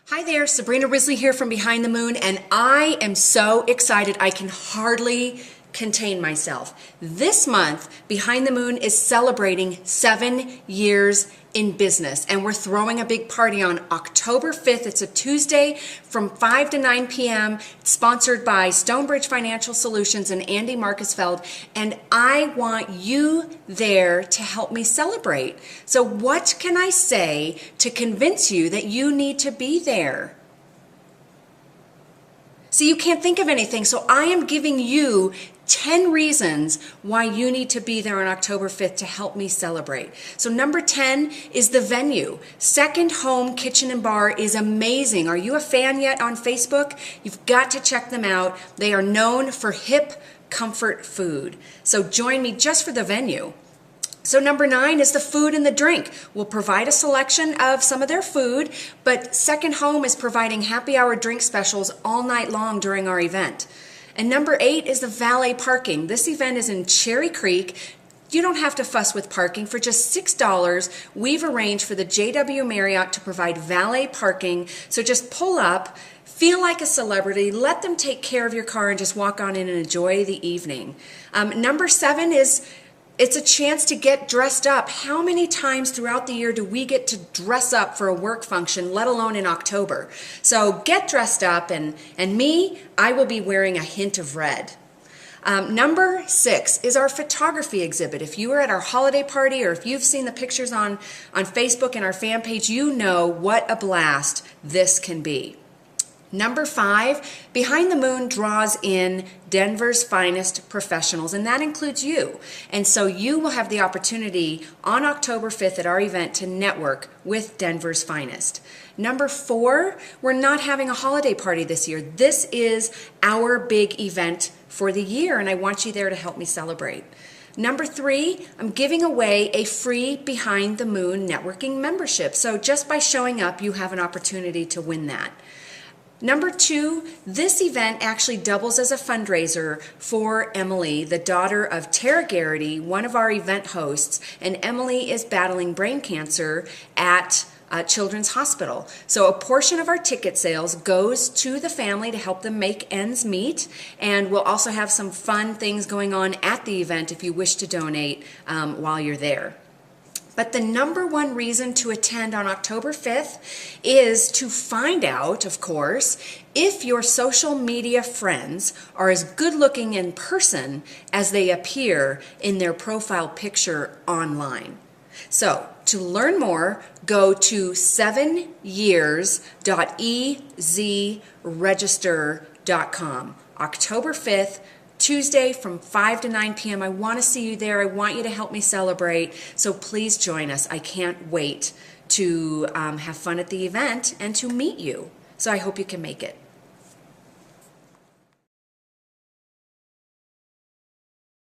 Hi there, Sabrina Risley here from Behind the Moon, and I am so excited I can hardly contain myself. This month, Behind the Moon is celebrating 7 years in business, and we're throwing a big party on October 5th. It's a Tuesday from 5 to 9 p.m. It's sponsored by Stonebridge Financial Solutions and Andy Marcusfeld, and I want you there to help me celebrate. So what can I say to convince you that you need to be there? See, you can't think of anything, so I am giving you 10 reasons why you need to be there on October 5th to help me celebrate. So number 10 is the venue. Second Home Kitchen and Bar is amazing. Are you a fan yet on Facebook? You've got to check them out. They are known for hip comfort food. So join me just for the venue. So number 9 is the food and the drink. We'll provide a selection of some of their food, but Second Home is providing happy hour drink specials all night long during our event. And number 8 is the valet parking. This event is in Cherry Creek. You don't have to fuss with parking. For just $6, we've arranged for the JW Marriott to provide valet parking. So just pull up, feel like a celebrity, let them take care of your car, and just walk on in and enjoy the evening. Number 7 is it's a chance to get dressed up. How many times throughout the year do we get to dress up for a work function, let alone in October? So get dressed up, and me, I will be wearing a hint of red. Number 6 is our photography exhibit. If you were at our holiday party, or if you've seen the pictures on Facebook and our fan page, you know what a blast this can be. Number 5, Behind the Moon draws in Denver's finest professionals, and that includes you. And so you will have the opportunity on October 5th at our event to network with Denver's finest. Number 4, we're not having a holiday party this year. This is our big event for the year, and I want you there to help me celebrate. Number 3, I'm giving away a free Behind the Moon networking membership. So just by showing up, you have an opportunity to win that. Number 2, this event actually doubles as a fundraiser for Emily, the daughter of Tara Garrity, one of our event hosts, and Emily is battling brain cancer at Children's Hospital. So a portion of our ticket sales goes to the family to help them make ends meet, and we'll also have some fun things going on at the event if you wish to donate while you're there. But the number one reason to attend on October 5th is to find out, of course, if your social media friends are as good looking in person as they appear in their profile picture online. So to learn more, go to 7years.ezregister.com. October 5th, Tuesday from 5 to 9 p.m. I want to see you there. I want you to help me celebrate. So please join us. I can't wait to have fun at the event and to meet you. So I hope you can make it.